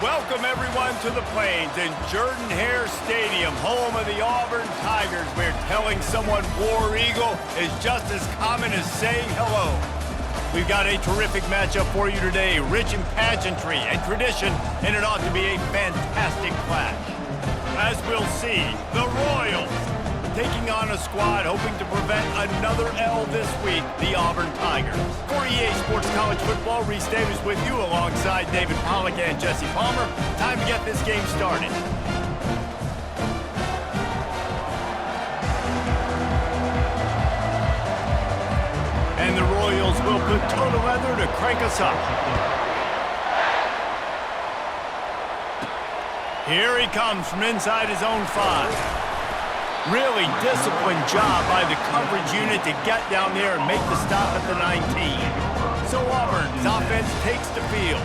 Welcome, everyone, to the Plains in Jordan-Hare Stadium, home of the Auburn Tigers, where telling someone War Eagle is just as common as saying hello. We've got a terrific matchup for you today, rich in pageantry and tradition, and it ought to be a fantastic clash. As we'll see, the Royals taking on a squad hoping to prevent another L this week, the Auburn Tigers. For EA Sports College Football, Reese Davis with you alongside David Pollack and Jesse Palmer. Time to get this game started. And the Royals will put toe to leather to crank us up. Here he comes from inside his own 5. Really disciplined job by the coverage unit to get down there and make the stop at the 19. So Auburn's offense takes the field.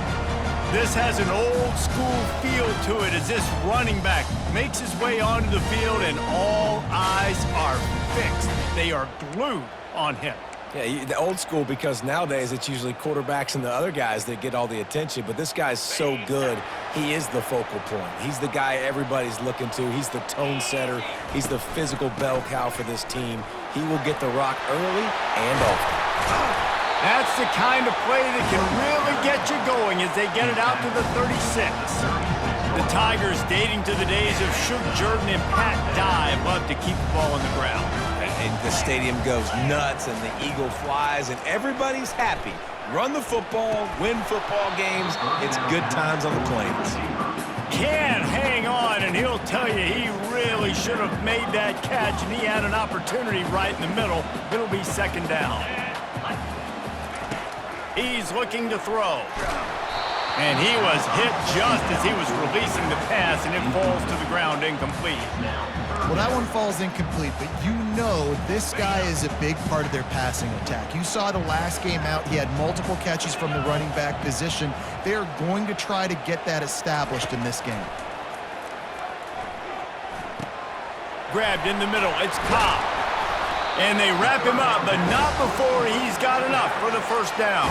This has an old school feel to it as this running back makes his way onto the field and all eyes are fixed. They are glued on him. Yeah, the old school, because nowadays it's usually quarterbacks and the other guys that get all the attention, but this guy's so good, he is the focal point. He's the guy everybody's looking to. He's the tone setter. He's the physical bell cow for this team. He will get the rock early and often. That's the kind of play that can really get you going as they get it out to the 36. The Tigers, dating to the days of Shook Jordan and Pat Dye, love to keep the ball on the ground. And the stadium goes nuts, and the eagle flies, and everybody's happy. Run the football, win football games. It's good times on the Plains. Can't hang on, and he'll tell you he really should have made that catch, and he had an opportunity right in the middle. It'll be second down. He's looking to throw. And he was hit just as he was releasing the pass, and it falls to the ground incomplete. Well, that one falls incomplete, but you know this guy is a big part of their passing attack. You saw the last game out, he had multiple catches from the running back position. They are going to try to get that established in this game. Grabbed in the middle, it's Cobb. And they wrap him up, but not before he's got enough for the first down.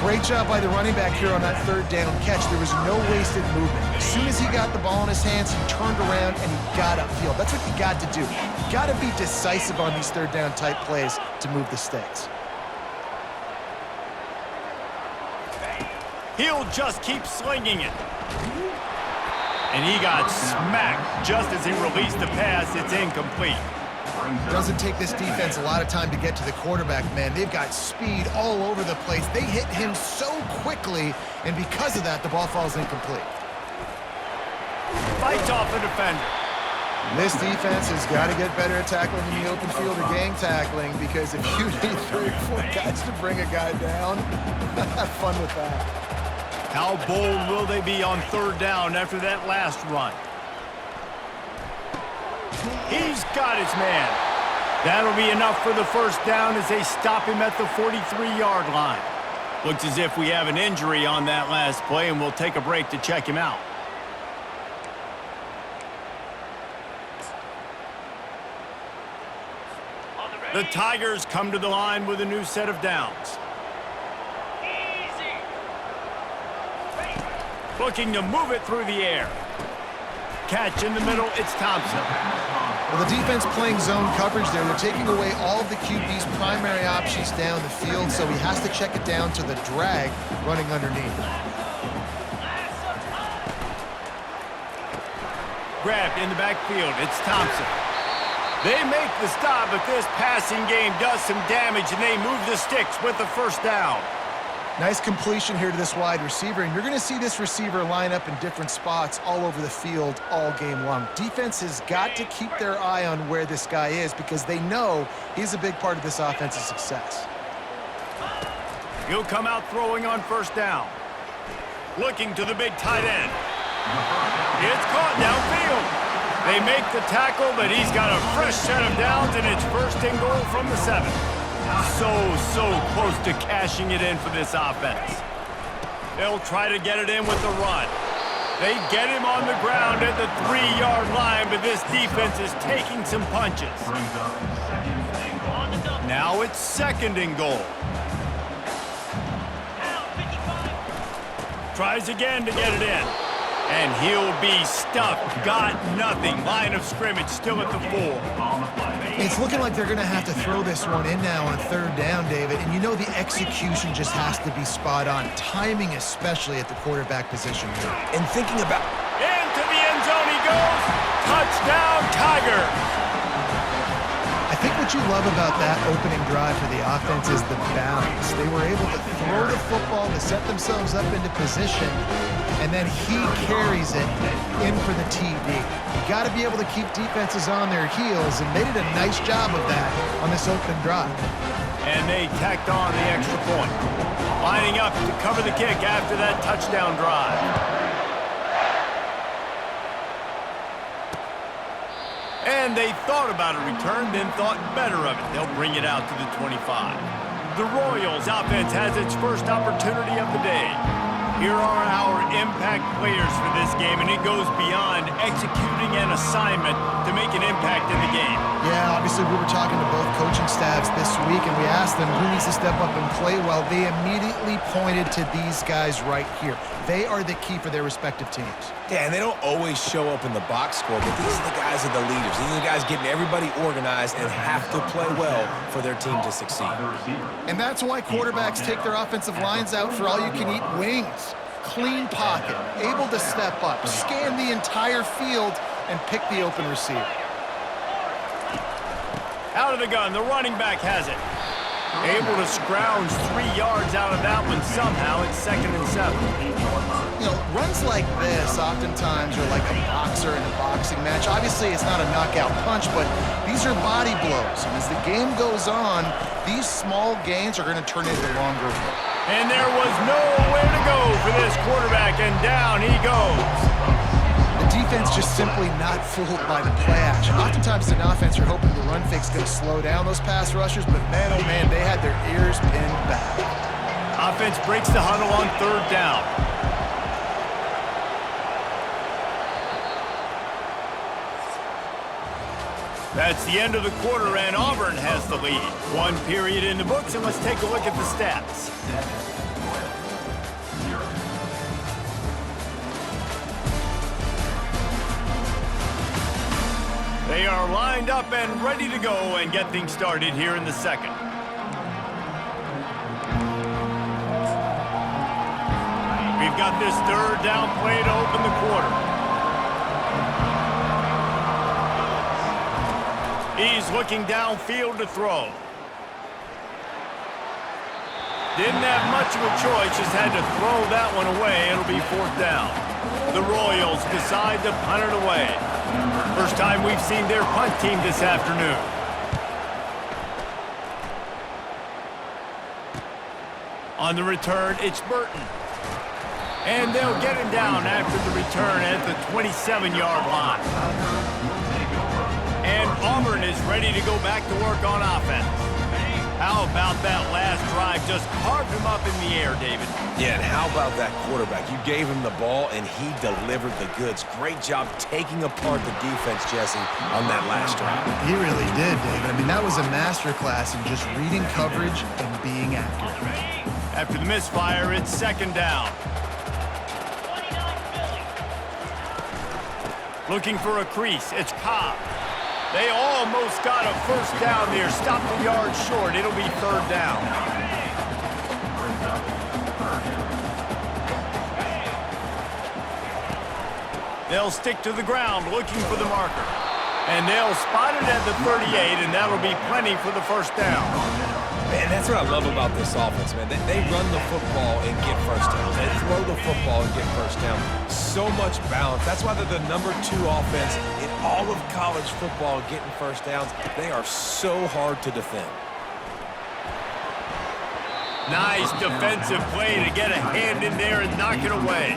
Great job by the running back here on that third down catch. There was no wasted movement. As soon as he got the ball in his hands, he turned around and he got upfield. That's what you got to do. You got to be decisive on these third down type plays to move the stakes. He'll just keep slinging it. And he got smacked just as he released the pass. It's incomplete. Doesn't take this defense a lot of time to get to the quarterback, man. They've got speed all over the place. They hit him so quickly, and because of that, the ball falls incomplete. Fights off a defender. This defense has got to get better at tackling in the open field or gang tackling, because if you need 3 or 4 guys to bring a guy down, have fun with that. How bold will they be on third down after that last run? He's got his man. That'll be enough for the first down as they stop him at the 43-yard line. Looks as if we have an injury on that last play, and we'll take a break to check him out. The Tigers come to the line with a new set of downs. Looking to move it through the air. Catch in the middle, it's Thompson. Well, the defense playing zone coverage there. They're taking away all of the QB's primary options down the field, so he has to check it down to the drag running underneath. Grabbed in the backfield, it's Thompson. They make the stop, but this passing game does some damage, and they move the sticks with the first down. Nice completion here to this wide receiver, and you're going to see this receiver line up in different spots all over the field all game long. Defense has got to keep their eye on where this guy is because they know he's a big part of this offense's success. He'll come out throwing on first down. Looking to the big tight end. It's caught downfield. They make the tackle, but he's got a fresh set of downs, and it's first and goal from the 7. So close to cashing it in for this offense. They'll try to get it in with the run. They get him on the ground at the 3-yard line, but this defense is taking some punches. Now it's second and goal. Tries again to get it in. And he'll be stuffed. Got nothing. Line of scrimmage still at the 4. It's looking like they're going to have to throw this one in now on third down, David. And you know the execution just has to be spot on. Timing especially at the quarterback position here. And thinking about... Into the end zone he goes. Touchdown, Tigers. I think what you love about that opening drive for the offense is the balance. They were able to throw the football to set themselves up into position, and then he carries it in for the TD. You got to be able to keep defenses on their heels, and they did a nice job of that on this opening drive. And they tacked on the extra point. Lining up to cover the kick after that touchdown drive. And they thought about a return, then thought better of it. They'll bring it out to the 25. The Royals offense has its first opportunity of the day. Here are our impact players for this game, and it goes beyond executing an assignment to make an impact in the game. Yeah, obviously we were talking to both coaching staffs this week, and we asked them who needs to step up and play well. They immediately pointed to these guys right here. They are the key for their respective teams. Yeah, and they don't always show up in the box score, but these are the guys that are the leaders. These are the guys getting everybody organized and have to play well for their team to succeed. And that's why quarterbacks take their offensive lines out for all-you-can-eat wings. Clean pocket, able to step up, scan the entire field, and pick the open receiver. Out of the gun, the running back has it. Able to scrounge 3 yards out of that one somehow. It's 2nd and 7. You know, runs like this oftentimes are like a boxer in a boxing match. Obviously, it's not a knockout punch, but these are body blows. And as the game goes on, these small gains are going to turn into longer ones. And there was nowhere to go for this quarterback, and down he goes. The defense just simply not fooled by the play action. Oftentimes in offense, you're hoping the run fake's going to slow down those pass rushers, but man, oh man, they had their ears pinned back. Offense breaks the huddle on 3rd down. That's the end of the quarter, and Auburn has the lead. 1 period in the books, and let's take a look at the stats. They are lined up and ready to go and get things started here in the 2nd. We've got this 3rd down play to open the quarter. He's looking downfield to throw. Didn't have much of a choice, just had to throw that one away. It'll be 4th down. The Royals decide to punt it away. First time we've seen their punt team this afternoon. On the return, it's Burton. And they'll get him down after the return at the 27-yard line. And Auburn is ready to go back to work on offense. How about that last drive? Just carved him up in the air, David. Yeah, and how about that quarterback? You gave him the ball, and he delivered the goods. Great job taking apart the defense, Jesse, on that last drive. He really did, David. I mean, that was a masterclass in just reading coverage and being accurate. After the misfire, it's 2nd down. Looking for a crease. It's Cobb. They almost got a 1st down there. Stopped the yard short. It'll be 3rd down. They'll stick to the ground looking for the marker. And they'll spot it at the 38, and that'll be plenty for the 1st down. Man, that's what I love about this offense, man. They run the football and get 1st downs. They throw the football and get 1st down. So much balance. That's why they're the #2 offense in all of college football getting 1st downs. They are so hard to defend. Nice defensive play to get a hand in there and knock it away.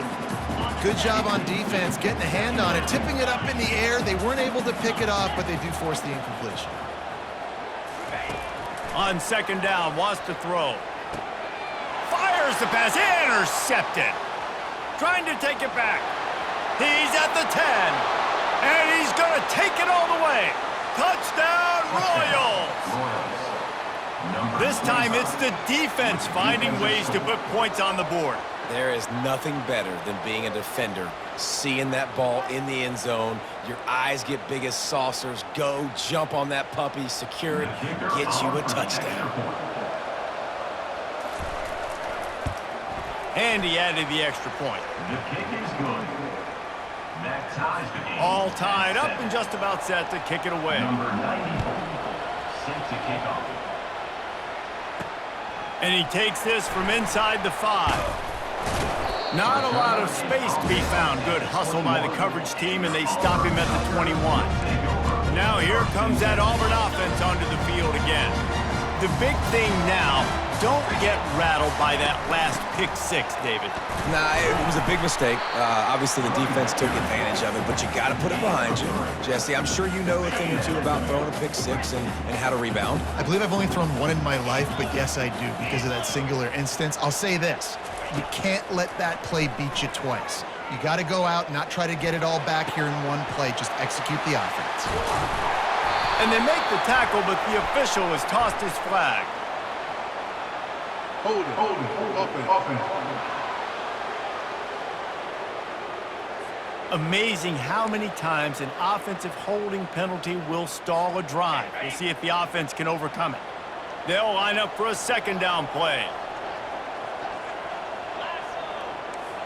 Good job on defense, getting a hand on it, tipping it up in the air. They weren't able to pick it off, but they do force the incompletion. On 2nd down, wants to throw. Fires the pass, intercepted. Trying to take it back. He's at the 10, and he's going to take it all the way. Touchdown, Royals! This time it's the defense finding ways to put points on the board. There is nothing better than being a defender, seeing that ball in the end zone. Your eyes get big as saucers. Go, jump on that puppy, secure it, get you a touchdown. And he added the extra point. The kick is good. That ties the game. All tied up and just about set to kick it away. Number 94, set to kick off. And he takes this from inside the 5. Not a lot of space to be found. Good hustle by the coverage team, and they stop him at the 21. Now here comes that Auburn offense onto the field again. The big thing now, don't get rattled by that last pick-6, David. Nah, it was a big mistake. Obviously, the defense took advantage of it, but you got to put it behind you. Jesse, I'm sure you know a thing or two about throwing a pick-6 and how to rebound. I believe I've only thrown one in my life, but yes, I do because of that singular instance. I'll say this. You can't let that play beat you twice. You got to go out and not try to get it all back here in one play. Just execute the offense. And they make the tackle, but the official has tossed his flag. Hold it, offense. Amazing how many times an offensive holding penalty will stall a drive. We'll see if the offense can overcome it. They'll line up for a second down play.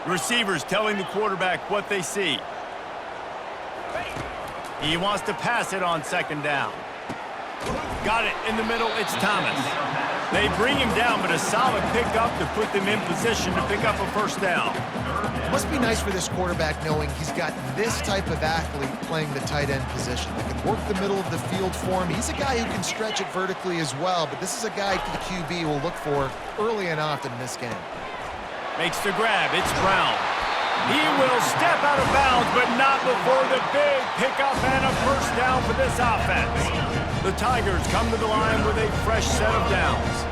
Receivers telling the quarterback what they see. He wants to pass it on second down. Got it in the middle. It's Thomas. They bring him down, but a solid pickup to put them in position to pick up a first down. It must be nice for this quarterback knowing he's got this type of athlete playing the tight end position that can work the middle of the field for him. He's a guy who can stretch it vertically as well, but this is a guy the QB will look for early and often in this game. Makes the grab. It's Brown. He will step out of bounds, but not before the big pickup and a first down for this offense. The Tigers come to the line with a fresh set of downs.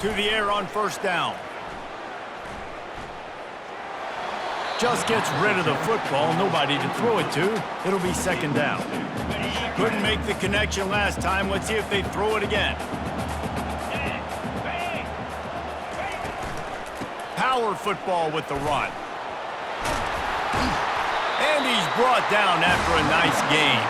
To the air on first down. Just gets rid of the football. Nobody to throw it to. It'll be second down. Couldn't make the connection last time. Let's see if they throw it again. Power football with the run. And he's brought down after a nice gain.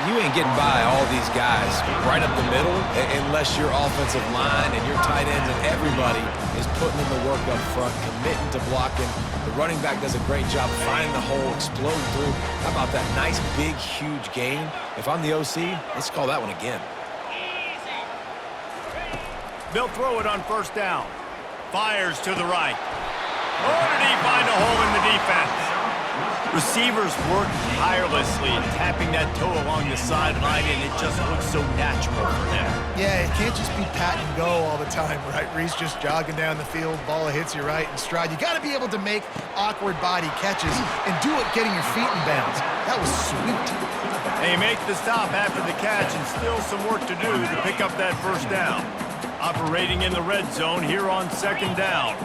You ain't getting by all these guys right up the middle unless your offensive line and your tight ends and everybody is putting in the work up front, committing to blocking. The running back does a great job finding the hole, exploding through. How about that nice, big, huge gain? If I'm the OC, let's call that one again. They'll throw it on first down. Fires to the right. Oh, did he find a hole in the defense? Receivers work tirelessly, tapping that toe along the sideline, and it just looks so natural for him. Yeah, it can't just be pat and go all the time, right? Reese just jogging down the field, ball hits you right in stride. You got to be able to make awkward body catches and do it getting your feet in bounds. That was sweet. They make the stop after the catch, and still some work to do to pick up that first down. Operating in the red zone here on second down.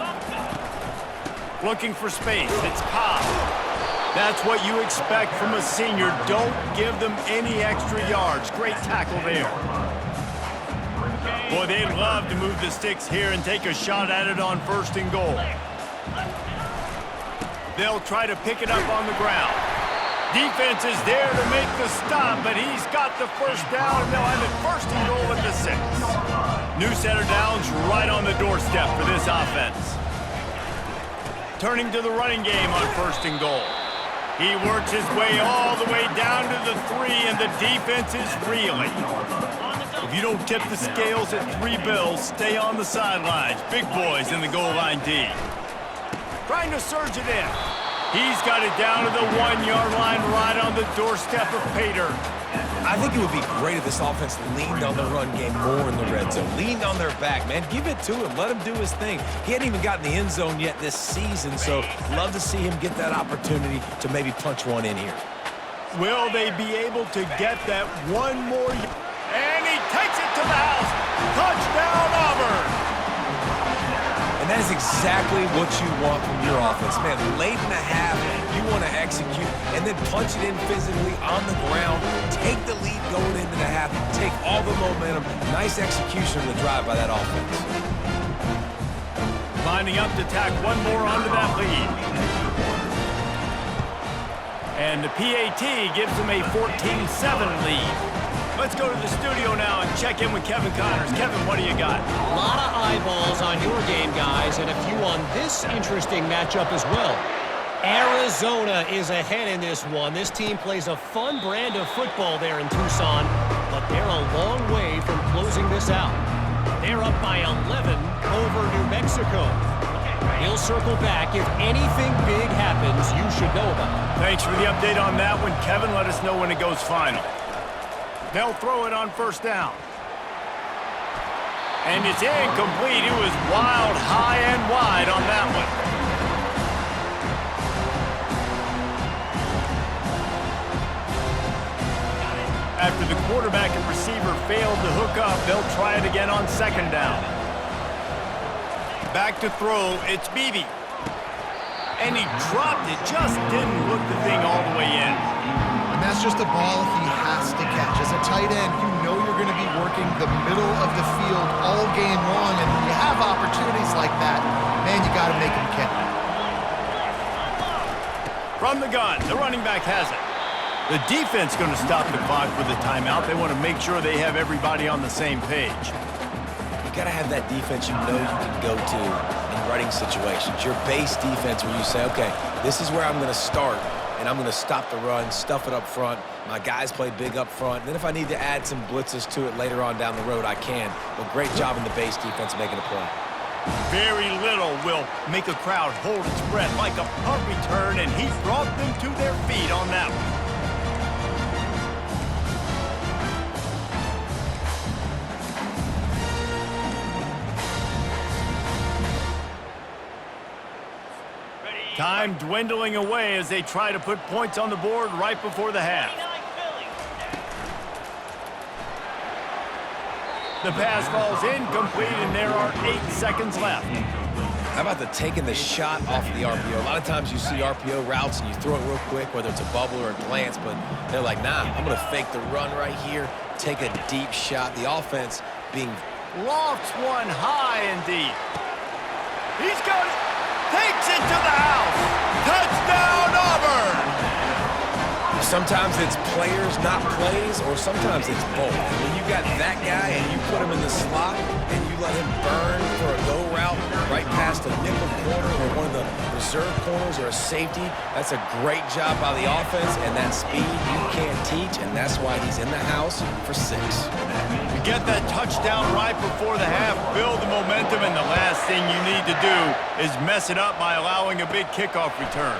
Looking for space. It's Cobb. That's what you expect from a senior. Don't give them any extra yards. Great tackle there. Boy, they'd love to move the sticks here and take a shot at it on first and goal. They'll try to pick it up on the ground. Defense is there to make the stop, but he's got the first down, and they'll have it first and goal at the 6. New set of downs right on the doorstep for this offense. Turning to the running game on first and goal. He works his way all the way down to the 3, and the defense is reeling. If you don't tip the scales at 3 bills, stay on the sidelines. Big boys in the goal line D. Trying to surge it in. He's got it down to the 1-yard line right on the doorstep of Pater. I think it would be great if this offense leaned on the run game more in the red zone. Leaned on their back, man. Give it to him. Let him do his thing. He hadn't even gotten the end zone yet this season, so love to see him get that opportunity to maybe punch one in here. Will they be able to get that one more? And he takes it to the house. Touchdown, Auburn. And that is exactly what you want from your offense. Man, late in the half, you want to execute and then punch it in physically on the ground, take the lead going into the half, take all the momentum. Nice execution of the drive by that offense. Lining up to tack one more onto that lead. And the PAT gives them a 14-7 lead. Let's go to the studio now and check in with Kevin Connors. Kevin, what do you got? A lot of eyeballs on your game, guys, and a few on this interesting matchup as well. Arizona is ahead in this one. This team plays a fun brand of football there in Tucson, but they're a long way from closing this out. They're up by 11 over New Mexico. He'll circle back. If anything big happens, you should know about it. Thanks for the update on that one, Kevin. Let us know when it goes final. They'll throw it on first down. And it's incomplete. It was wild, high and wide on that one. After the quarterback and receiver failed to hook up, they'll try it again on second down. Back to throw, it's Beebe. And he dropped it, just didn't look the thing all the way in. And that's just a ball he has to catch. As a tight end, you know you're going to be working the middle of the field all game long, and when you have opportunities like that, man, you got to make them count. From the gun, the running back has it. The defense going to stop the clock with a timeout. They want to make sure they have everybody on the same page. You got to have that defense you know you can go to in running situations. Your base defense where you say, okay, this is where I'm going to start, and I'm going to stop the run, stuff it up front. My guys play big up front. And then if I need to add some blitzes to it later on down the road, I can. But great job in the base defense making a play. Very little will make a crowd hold its breath like a punt return, and he brought them to their feet on that one. Time dwindling away as they try to put points on the board right before the half. The pass falls incomplete, and there are 8 seconds left. How about taking the shot off of the RPO? A lot of times you see RPO routes and you throw it real quick, whether it's a bubble or a glance, but they're like, nah, I'm going to fake the run right here, take a deep shot. The offense being... Lofts one high and deep. He's got it. Takes it to the house. Touchdown, Auburn. Sometimes it's players, not plays, or sometimes it's both. When you got that guy and you put him in the slot and you let him burn for a go route right past a nickel corner or one of the reserve corners or a safety, that's a great job by the offense, and that speed you can't teach, and that's why he's in the house for 6. You get that touchdown right before the half, build the momentum, and the last thing you need to do is mess it up by allowing a big kickoff return.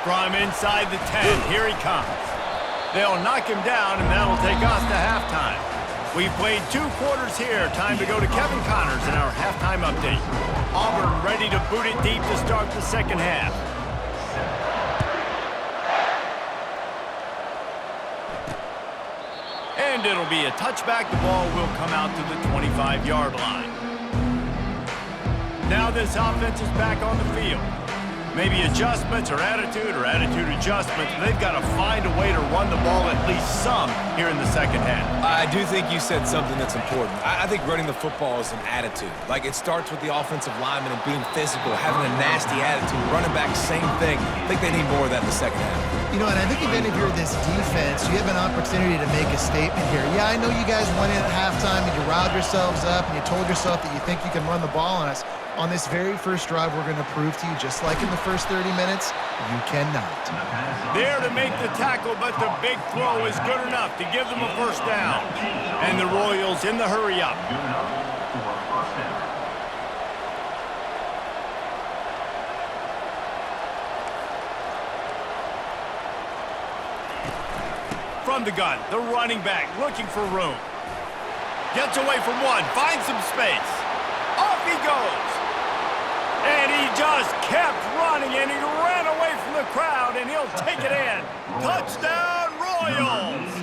From inside the 10, here he comes. They'll knock him down, and that'll take us to halftime. We've played 2 quarters here. Time to go to Kevin Connors in our halftime update. Auburn ready to boot it deep to start the second half. And it'll be a touchback. The ball will come out to the 25-yard line. Now this offense is back on the field. Maybe adjustments or attitude adjustments. They've got to find a way to run the ball at least some here in the second half. I do think you said something that's important. I think running the football is an attitude. Like, it starts with the offensive lineman and being physical, having a nasty attitude. Running back, same thing. I think they need more of that in the second half. You know, and I think even if you're this defense, you have an opportunity to make a statement here. Yeah, I know you guys went in at halftime and you riled yourselves up and you told yourself that you think you can run the ball on us. On this very first drive, we're going to prove to you, just like in the first 30 minutes, you cannot. There to make the tackle, but the big throw is good enough to give them a first down. And the Royals in the hurry-up. From the gun, the running back looking for room. Gets away from one, finds some space. Off he goes. And he just kept running, and he ran away from the crowd, and he'll take it in. Touchdown, Royals!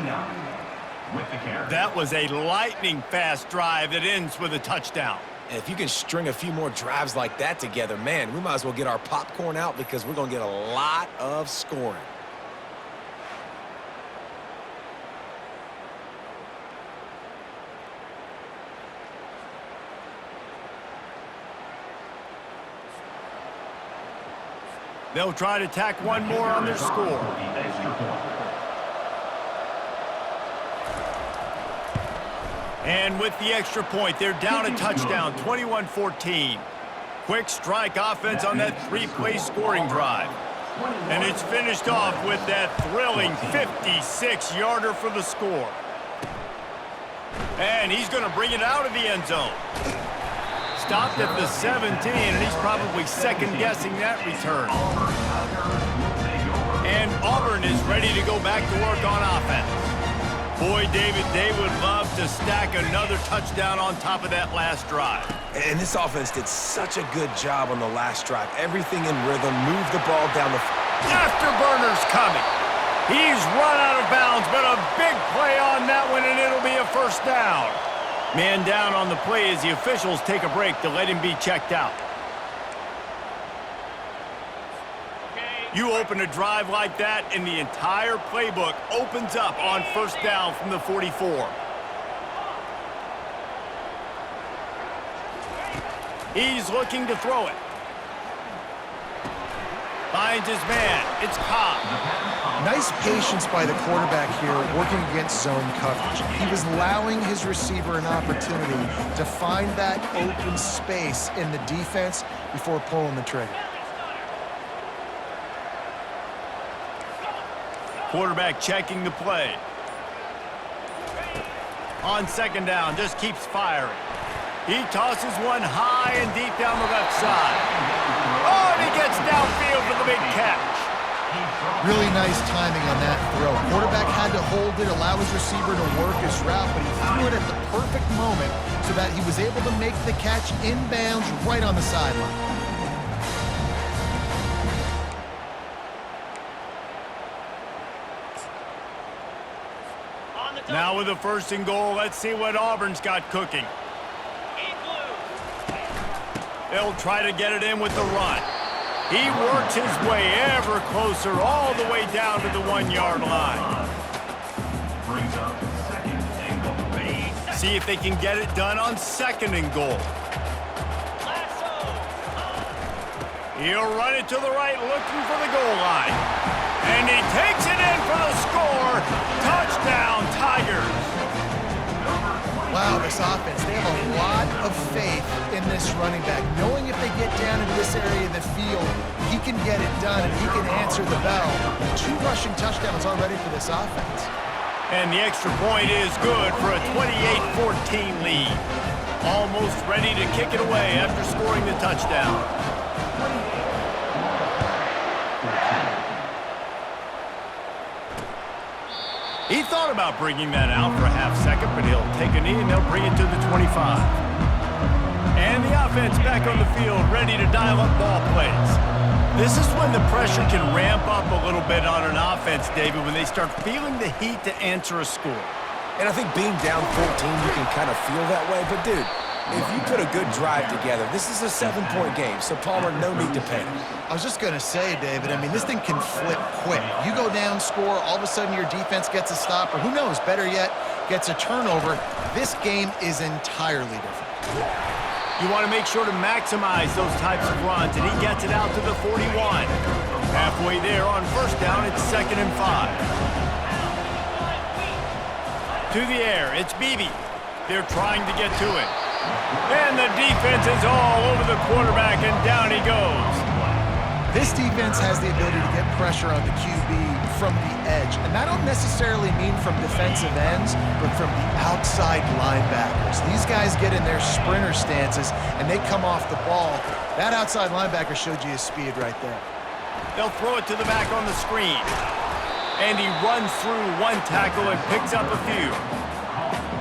That was a lightning-fast drive that ends with a touchdown. And if you can string a few more drives like that together, man, we might as well get our popcorn out because we're going to get a lot of scoring. They'll try to tack one more on their score. And with the extra point, they're down a touchdown, 21-14. Quick strike offense on that three-play scoring drive. And it's finished off with that thrilling 56-yarder for the score. And he's going to bring it out of the end zone. Stopped at the 17, and he's probably second-guessing that return. And Auburn is ready to go back to work on offense. Boy, David, they would love to stack another touchdown on top of that last drive. And this offense did such a good job on the last drive. Everything in rhythm, moved the ball down the... Afterburner's coming. He's run out of bounds, but a big play on that one, and it'll be a first down. Man down on the play as the officials take a break to let him be checked out. You open a drive like that, and the entire playbook opens up on first down from the 44. He's looking to throw it. Finds his man. It's Cobb. Nice patience by the quarterback here working against zone coverage. He was allowing his receiver an opportunity to find that open space in the defense before pulling the trigger. Quarterback checking the play. On second down, just keeps firing. He tosses one high and deep down the left side. Oh, and he gets downfield for the big catch. Really nice timing on that throw. Quarterback had to hold it, allow his receiver to work his route, but he threw it at the perfect moment so that he was able to make the catch inbounds right on the sideline. Now with a first and goal, let's see what Auburn's got cooking. They'll try to get it in with the run. He works his way ever closer all the way down to the 1-yard line. See if they can get it done on second and goal. He'll run it to the right, looking for the goal line. And he takes it in for the score. Touchdown, Tigers. Wow, this offense, they have a lot of faith in this running back, knowing if they get down into this area of the field, he can get it done and he can answer the bell. 2 rushing touchdowns already for this offense. And the extra point is good for a 28-14 lead. Almost ready to kick it away after scoring the touchdown. He thought about bringing that out for a half second, but he'll take a knee and they'll bring it to the 25. And the offense back on the field, ready to dial up ball plays. This is when the pressure can ramp up a little bit on an offense, David, when they start feeling the heat to answer a score. And I think being down 14, you can kind of feel that way. But, dude, if you put a good drive together, this is a 7-point game, so Palmer, no need to panic. I was just going to say, David, I mean, this thing can flip quick. You go down, score, all of a sudden your defense gets a stop, or who knows, better yet, gets a turnover. This game is entirely different. You want to make sure to maximize those types of runs, and he gets it out to the 41. Halfway there on first down, it's 2nd and 5. To the air, it's Beebe. They're trying to get to it. And the defense is all over the quarterback, and down he goes. This defense has the ability to get pressure on the QB from the edge, and that don't necessarily mean from defensive ends, but from the outside linebackers. These guys get in their sprinter stances, and they come off the ball. That outside linebacker showed you his speed right there. They'll throw it to the back on the screen. And he runs through one tackle and picks up a few.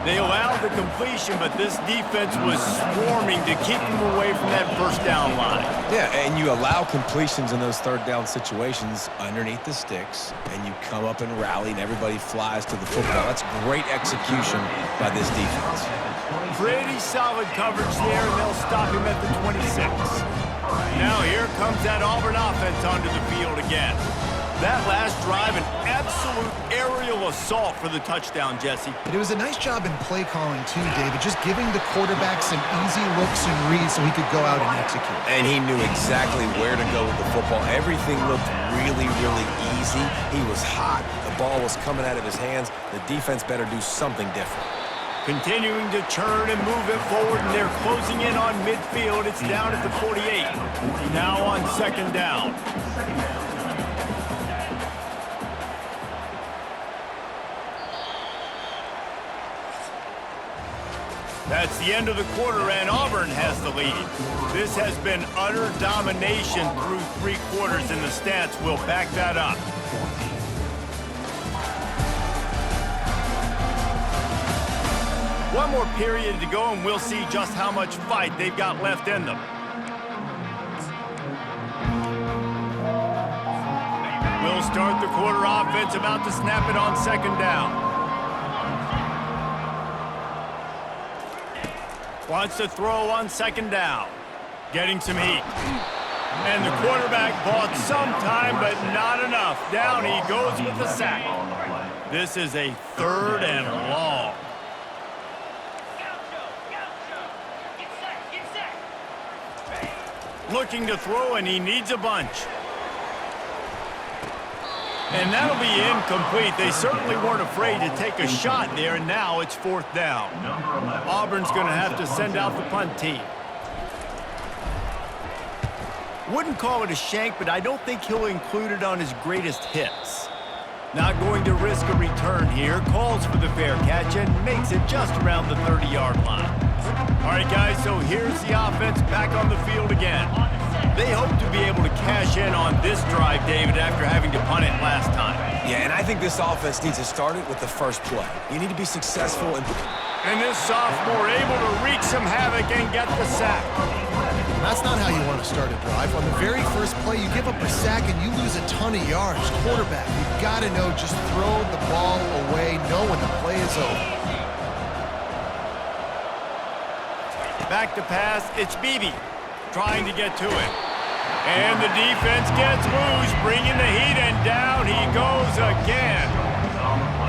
They allowed the completion, but this defense was swarming to keep him away from that first down line. Yeah, and you allow completions in those third down situations underneath the sticks, and you come up and rally, and everybody flies to the football. That's great execution by this defense. Pretty solid coverage there, and they'll stop him at the 26. Now here comes that Auburn offense onto the field again. That last drive, an absolute aerial assault for the touchdown, Jesse. But it was a nice job in play calling too, David, just giving the quarterback some easy looks and reads so he could go out and execute. And he knew exactly where to go with the football. Everything looked really, really easy. He was hot. The ball was coming out of his hands. The defense better do something different. Continuing to turn and move it forward, and they're closing in on midfield. It's down at the 48. Now on second down. That's the end of the quarter, and Auburn has the lead. This has been utter domination through 3 quarters, and the stats will back that up. One more period to go, and we'll see just how much fight they've got left in them. We'll start the quarter offense, about to snap it on second down. Wants to throw on second down. Getting some heat. And the quarterback bought some time, but not enough. Down he goes with the sack. This is a 3rd and long. Looking to throw, and he needs a bunch. And that'll be incomplete. They certainly weren't afraid to take a shot there, and now it's 4th down. Auburn's going to have to send out the punt team. Wouldn't call it a shank, but I don't think he'll include it on his greatest hits. Not going to risk a return here. Calls for the fair catch and makes it just around the 30-yard line. All right, guys, so here's the offense back on the field again. They hope to be able to cash in on this drive, David, after having to punt it last time. Yeah, and I think this offense needs to start it with the first play. You need to be successful. And this sophomore able to wreak some havoc and get the sack. That's not how you want to start a drive. On the very first play, you give up a sack and you lose a ton of yards. Quarterback, you've got to know, just throw the ball away, know when the play is over. Back to pass, it's Beebe trying to get to it. And the defense gets loose, bringing the heat, and down he goes again.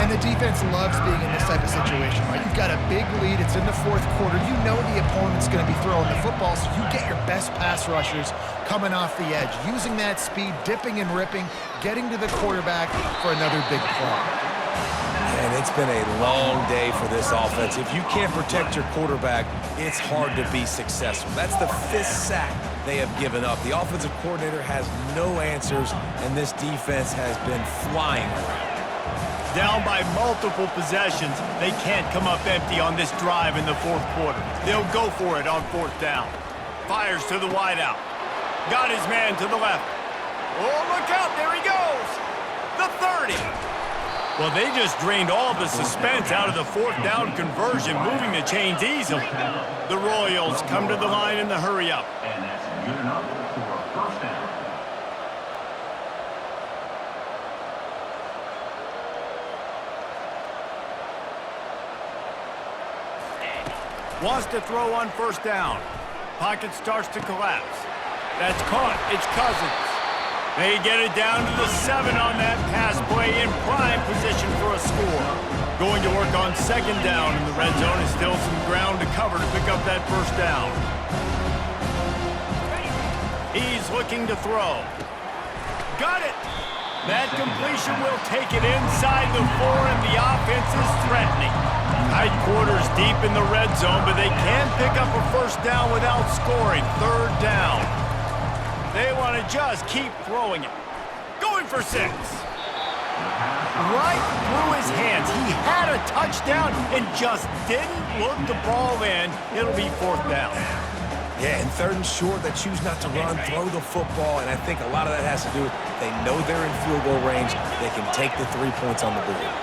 And the defense loves being in this type of situation, right? You've got a big lead. It's in the 4th quarter. You know the opponent's going to be throwing the football, so you get your best pass rushers coming off the edge, using that speed, dipping and ripping, getting to the quarterback for another big play. And it's been a long day for this offense. If you can't protect your quarterback, it's hard to be successful. That's the 5th sack they have given up. The offensive coordinator has no answers, and this defense has been flying around. Down by multiple possessions, they can't come up empty on this drive in the 4th quarter. They'll go for it on 4th down. Fires to the wideout. Got his man to the left. Oh, look out, there he goes. The 30. Well, they just drained all the suspense out of the 4th down conversion, moving the chains easily. The Royals come to the line in the hurry-up. And that's good enough for a 1st down. Wants to throw on 1st down. Pocket starts to collapse. That's caught. It's Cousins. They get it down to the 7 on that pass play, in prime position for a score. Going to work on 2nd down, and the red zone is still some ground to cover to pick up that 1st down. He's looking to throw. Got it! That completion will take it inside the 4, and the offense is threatening. Tight quarters deep in the red zone, but they can pick up a 1st down without scoring. 3rd down. They want to just keep throwing it. Going for 6. Right through his hands. He had a touchdown and just didn't look the ball in. It'll be 4th down. Yeah, and 3rd and short, they choose not to run, throw the football, and I think a lot of that has to do with they know they're in field goal range. They can take the 3 points on the board.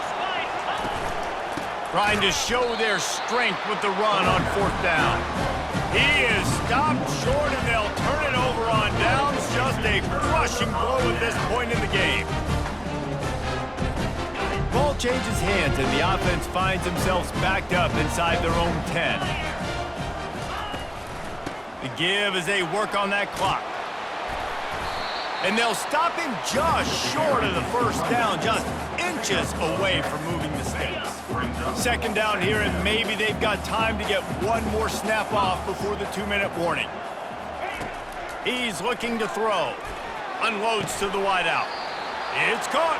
Trying to show their strength with the run on 4th down. He is stopped short, and they'll turn it over on downs. Just a crushing blow at this point in the game. Ball changes hands, and the offense finds themselves backed up inside their own 10. The give as they work on that clock. And they'll stop him just short of the first down, just inches away from moving the sticks. Second down here, and maybe they've got time to get one more snap off before the 2-minute warning. He's looking to throw. Unloads to the wideout. It's caught.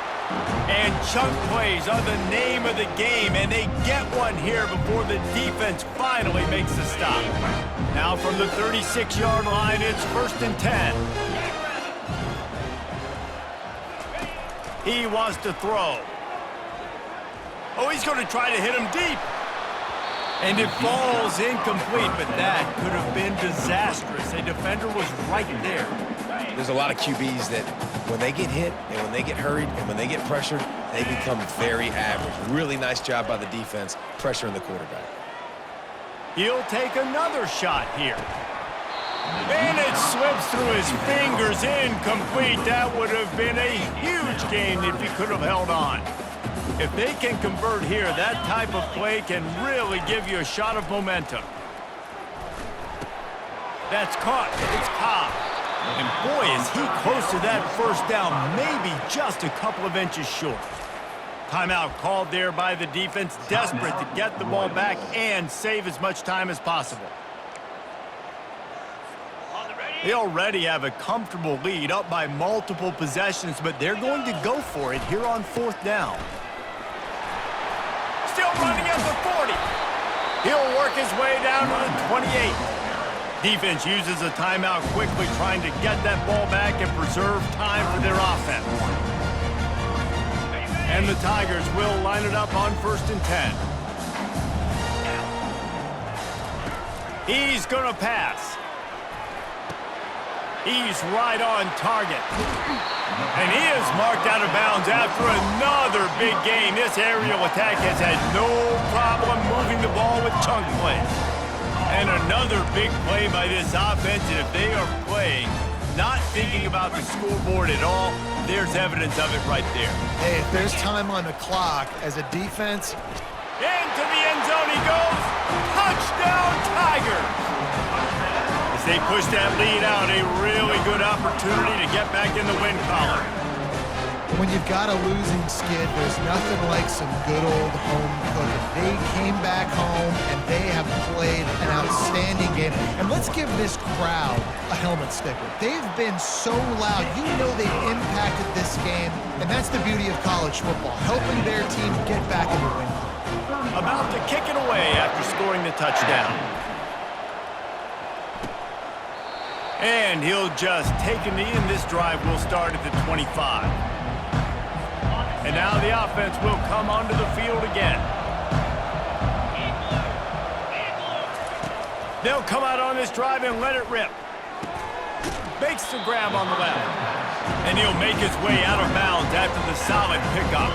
And chunk plays are the name of the game, and they get one here before the defense finally makes the stop. Now from the 36-yard line, it's 1st and 10. He wants to throw. Oh, he's going to try to hit him deep. And it falls incomplete, but that could have been disastrous. A defender was right there. There's a lot of QBs that when they get hit and when they get hurried and when they get pressured, they become very average. Really nice job by the defense pressuring the quarterback. He'll take another shot here. And it slips through his fingers, incomplete. That would have been a huge gain if he could have held on. If they can convert here, that type of play can really give you a shot of momentum. That's caught. It's Cobb. And boy, is he close to that first down, maybe just a couple of inches short. Timeout called there by the defense, desperate to get the ball back and save as much time as possible. They already have a comfortable lead, up by multiple possessions, but they're going to go for it here on 4th down. Still running at the 40. He'll work his way down to the 28. Defense uses a timeout quickly, trying to get that ball back and preserve time for their offense. And the Tigers will line it up on 1st and 10. He's going to pass. He's right on target. And he is marked out of bounds after another big gain. This aerial attack has had no problem moving the ball with chunk plays. And another big play by this offense, and if they are playing, not thinking about the scoreboard at all, there's evidence of it right there. Hey, if there's time on the clock, as a defense... Into the end zone he goes. Touchdown, Tigers! As they push that lead out, a really good opportunity to get back in the win column. When you've got a losing skid, there's nothing like some good old home cooking. They came back home, and they have played an outstanding game. And let's give this crowd a helmet sticker. They've been so loud. You know they've impacted this game, and that's the beauty of college football, helping their team get back in the win column. About to kick it away after scoring the touchdown. And he'll just take a knee, and this drive will start at the 25. And now the offense will come onto the field again. They'll come out on this drive and let it rip. Makes the grab on the left. And he'll make his way out of bounds after the solid pickup.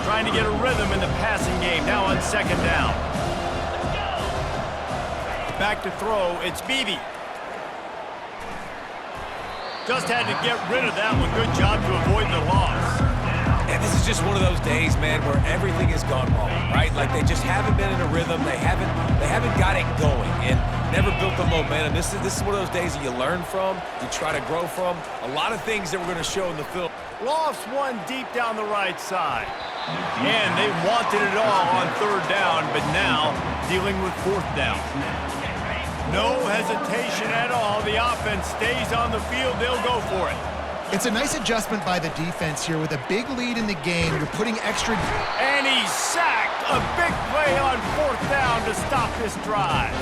Trying to get a rhythm in the passing game now on 2nd down. Back to throw, it's Beebe. Just had to get rid of that one. Good job to avoid the loss. And this is just one of those days, man, where everything has gone wrong, right? Like they just haven't been in a rhythm. They haven't got it going and never built the momentum. This is one of those days that you learn from, you try to grow from. A lot of things that we're going to show in the film. Lofts one deep down the right side. And they wanted it all on 3rd down, but now dealing with 4th down. No hesitation at all. The offense stays on the field. They'll go for it. It's a nice adjustment by the defense here. With a big lead in the game, you're putting extra... And he's sacked. A big play on 4th down to stop this drive.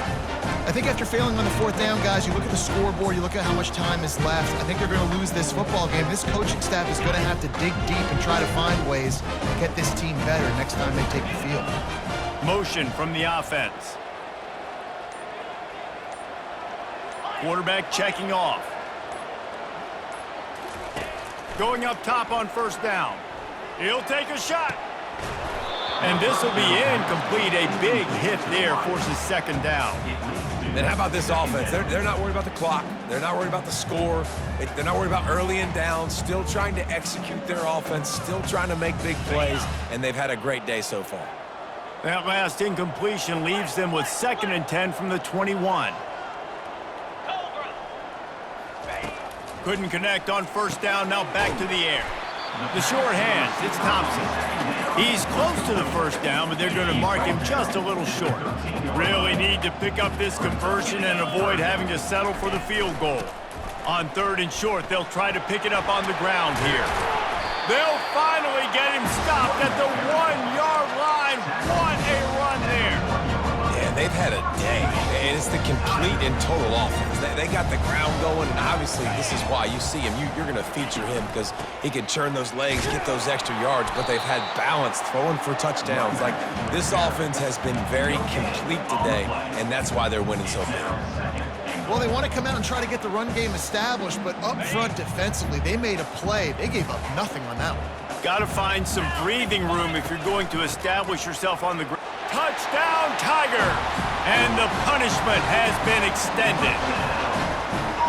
I think after failing on the 4th down, guys, you look at the scoreboard, you look at how much time is left. I think they're going to lose this football game. This coaching staff is going to have to dig deep and try to find ways to get this team better next time they take the field. Motion from the offense. Quarterback checking off. Going up top on 1st down. He'll take a shot. And this will be incomplete. A big hit there forces 2nd down. And how about this offense? They're not worried about the clock. They're not worried about the score. They're not worried about early and down. Still trying to execute their offense. Still trying to make big plays. And they've had a great day so far. That last incompletion leaves them with 2nd and 10 from the 21. Couldn't connect on 1st down. Now back to the air. The short hands. It's Thompson. He's close to the 1st down, but they're going to mark him just a little short. Really need to pick up this conversion and avoid having to settle for the field goal. On 3rd and short, they'll try to pick it up on the ground here. They'll finally get him stopped at the 1-yard line. What a run there. Yeah, they've had a day. And it's the complete and total offense. They got the ground going, and obviously this is why you see him. You're going to feature him because he can turn those legs, get those extra yards, but they've had balance, throwing for touchdowns. Like, this offense has been very complete today, and that's why they're winning so big. Well, they want to come out and try to get the run game established, but up front defensively, they made a play. They gave up nothing on that one. Got to find some breathing room if you're going to establish yourself on the ground. Touchdown, Tiger! And the punishment has been extended.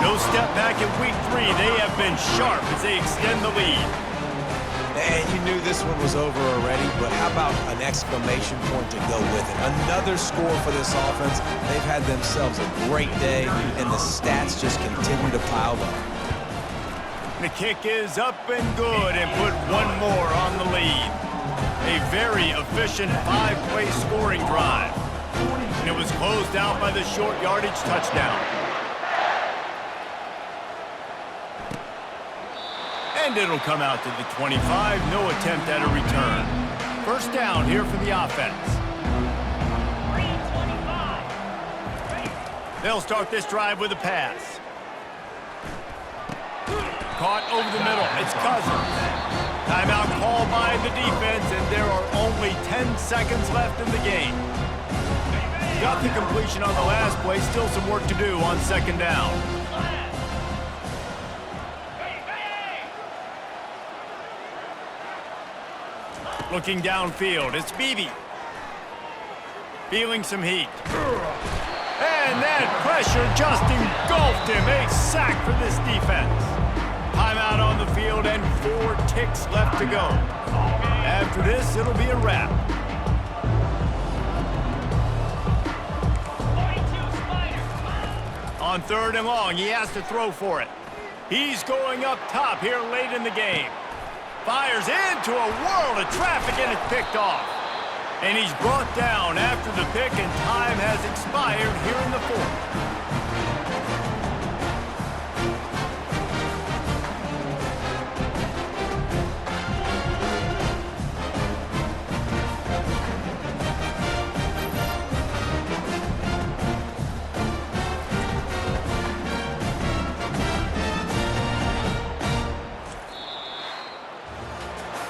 No step back in week 3. They have been sharp as they extend the lead. And you knew this one was over already, but how about an exclamation point to go with it? Another score for this offense. They've had themselves a great day, and the stats just continue to pile up. The kick is up and good, and put one more on the lead. A very efficient 5-play scoring drive. And it was closed out by the short yardage touchdown. And it'll come out to the 25. No attempt at a return. 1st down here for the offense. They'll start this drive with a pass. Caught over the middle. It's Cousins. Timeout called by the defense, and there are only 10 seconds left in the game. Got the completion on the last play. Still some work to do on 2nd down. Looking downfield, it's Beebe. Feeling some heat. And that pressure just engulfed him. A sack for this defense. Timeout on the field and 4 ticks left to go. After this, it'll be a wrap. On 3rd and long, he has to throw for it. He's going up top here late in the game. Fires into a world of traffic, and it's picked off. And he's brought down after the pick, and time has expired here in the 4th.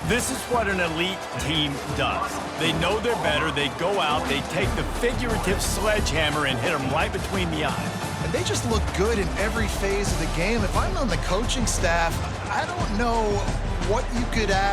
This is what an elite team does. They know they're better. They go out, they take the figurative sledgehammer and hit them right between the eyes. And they just look good in every phase of the game. If I'm on the coaching staff, I don't know what you could add.